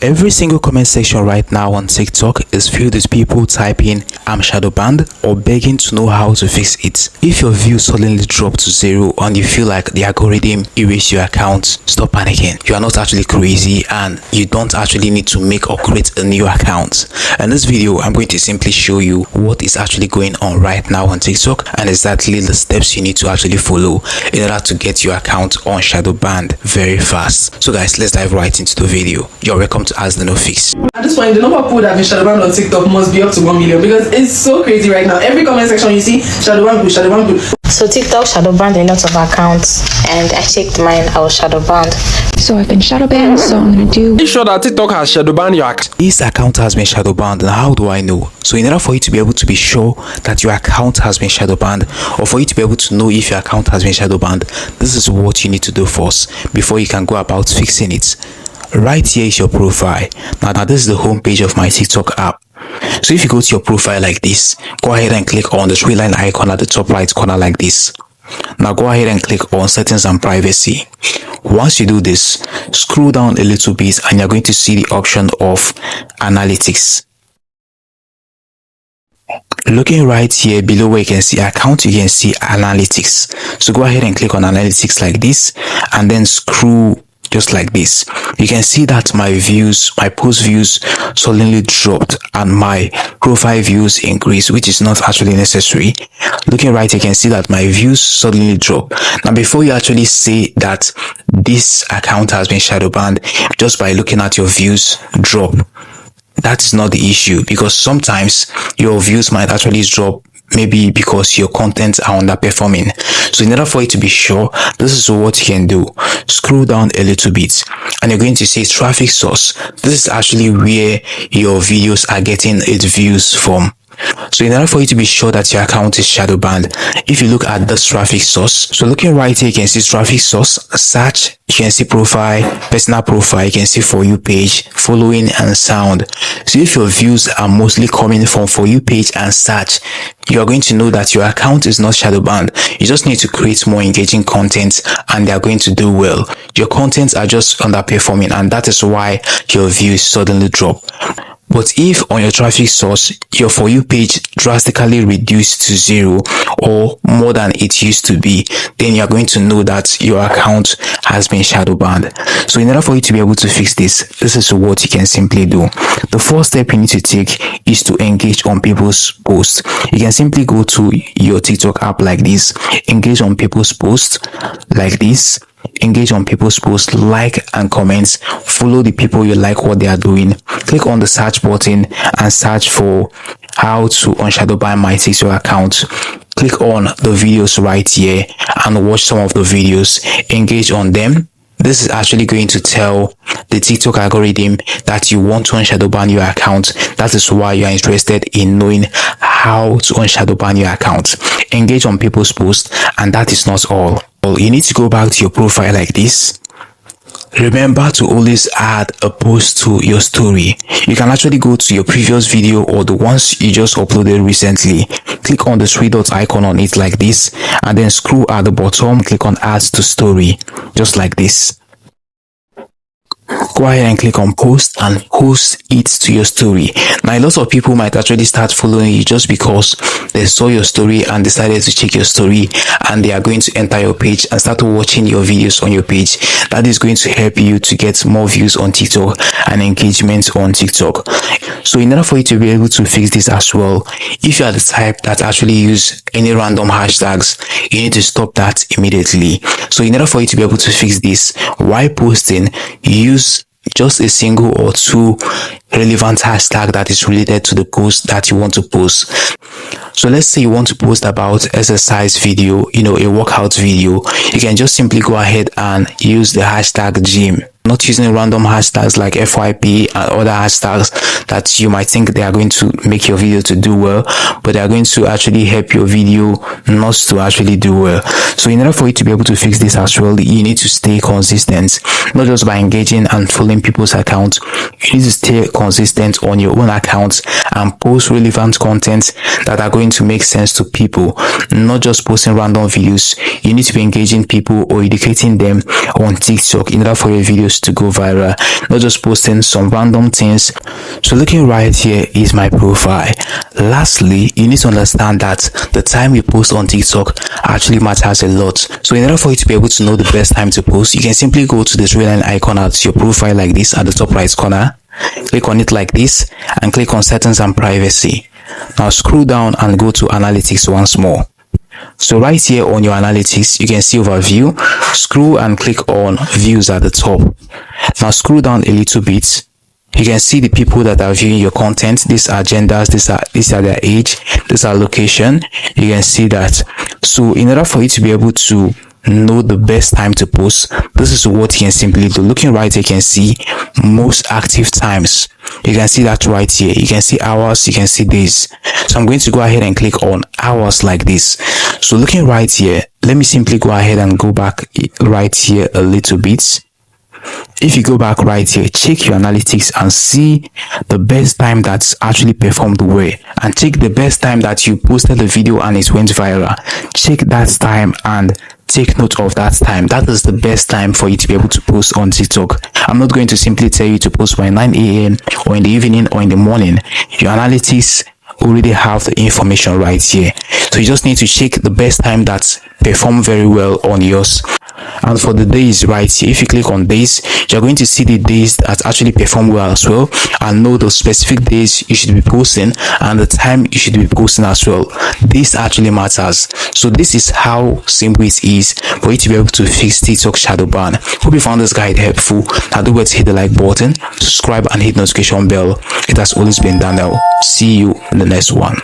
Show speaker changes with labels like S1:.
S1: Every single comment section right now on TikTok is filled with people typing "I'm shadow banned" or begging to know how to fix it. If your views suddenly drop to zero and you feel like the algorithm erased your account, stop panicking. You are not actually crazy and you don't actually need to make or create a new account. In this video, I'm going to simply show you what is actually going on right now on TikTok and exactly the steps you need to actually follow in order to get your account on shadow banned very fast. So guys, let's dive right into the video. You're welcome to Ask the No Fix.
S2: At this point, the number of people that have been shadow banned on TikTok must be up to 1 million because it's so crazy right now. Every comment section you see, shadow banned, shadow banned.
S3: So TikTok shadow banned a lot of accounts and I checked mine, I was shadow banned.
S4: So I've been shadow banned, so I'm gonna do.
S5: Make sure that TikTok has shadow banned your account.
S1: This account has been shadow banned, and how do I know? So in order for you to be able to be sure that your account has been shadow banned, or for you to be able to know if your account has been shadow banned, this is what you need to do first before you can go about fixing it. Right here is your profile. Now this is the home page of my TikTok app. So if you go to your profile like this, go ahead and click on the three line icon at the top right corner like this. Now go ahead and click on settings and privacy. Once you do this, scroll down a little bit and you're going to see the option of analytics. Looking right here below where you can see account, you can see analytics. So go ahead and click on analytics like this and then scroll just like this. You can see that my views, my post views suddenly dropped and my profile views increased, which is not actually necessary. Looking right, you can see that my views suddenly dropped. Now before you actually say that this account has been shadow banned just by looking at your views drop, that is not the issue, because sometimes your views might actually drop maybe because your contents are underperforming. So in order for you to be sure, this is what you can do. Scroll down a little bit and you're going to say traffic source. This is actually where your videos are getting its views from. So in order for you to be sure that your account is shadow banned, if you look at this traffic source, so looking right here, you can see traffic source, search, you can see profile, personal profile, you can see for you page, following and sound. So if your views are mostly coming from for you page and search, you are going to know that your account is not shadow banned. You just need to create more engaging content and they are going to do well. Your contents are just underperforming and that is why your views suddenly drop. But if on your traffic source, your For You page drastically reduced to zero or more than it used to be, then you're going to know that your account has been shadow banned. So in order for you to be able to fix this is what you can simply do. The first step you need to take is to engage on people's posts. You can simply go to your TikTok app like this, engage on people's posts like this. Engage on people's posts, like and comments, follow the people you like what they are doing, click on the search button and search for how to unshadowban my TikTok account. Click on the videos right here and watch some of the videos, engage on them. This is actually going to tell the TikTok algorithm that you want to unshadowban your account. That is why you are interested in knowing how to unshadowban your account. Engage on people's posts, and that is not all. You need to go back to your profile like this. Remember to always add a post to your story. You can actually go to your previous video or the ones you just uploaded recently. Click on the three dots icon on it like this and then scroll at the bottom, click on add to story just like this. Go ahead and click on post and post it to your story. Now a lot of people might actually start following you just because they saw your story and decided to check your story and they are going to enter your page and start watching your videos on your page. That is going to help you to get more views on TikTok and engagement on TikTok. So in order for you to be able to fix this as well, if you are the type that actually use any random hashtags, you need to stop that immediately. So in order for you to be able to fix this, while posting, use just a single or two relevant hashtag that is related to the post that you want to post. So let's say you want to post about exercise video, a workout video. You can just simply go ahead and use the hashtag gym. Not using random hashtags like FYP and other hashtags that you might think they are going to make your video to do well, but they are going to actually help your video not to actually do well. So in order for you to be able to fix this as well, you need to stay consistent, not just by engaging and following people's accounts. You need to stay consistent on your own account and post relevant content that are going to make sense to people, not just posting random videos. You need to be engaging people or educating them on TikTok in order for your videos videos to go viral, not just posting some random things. So looking right here is my profile. Lastly, you need to understand that the time you post on TikTok actually matters a lot. So in order for you to be able to know the best time to post, you can simply go to the three line icon at your profile like this at the top right corner. Click on it like this and click on settings and privacy. Now scroll down and go to analytics once more. So right here on your analytics, you can see overview. Scroll and click on views at the top. Now scroll down a little bit. You can see the people that are viewing your content. These are genders, these are their age, these are location. You can see that. So in order for you to be able to know the best time to post, this is what you can simply do. Looking right here, you can see most active times. You can see that right here. You can see hours, you can see days. So I'm going to go ahead and click on hours like this. So looking right here, let me simply go ahead and go back right here a little bit. If you go back right here, check your analytics and see the best time that's actually performed well, and check the best time that you posted the video and it went viral. Check that time and take note of that time. That is the best time for you to be able to post on TikTok. I'm not going to simply tell you to post by 9 a.m. or in the evening or in the morning. Your analytics already have the information right here. So you just need to check the best time that's performed very well on yours. And for the days right here, if you click on days, you're going to see the days that actually perform well as well, and know the specific days you should be posting and the time you should be posting as well. This actually matters. So this is how simple it is for you to be able to fix TikTok shadow ban. Hope you found this guide helpful. Now do wait to hit the like button, subscribe and hit notification bell. It has always been Daniel. See you in the next one.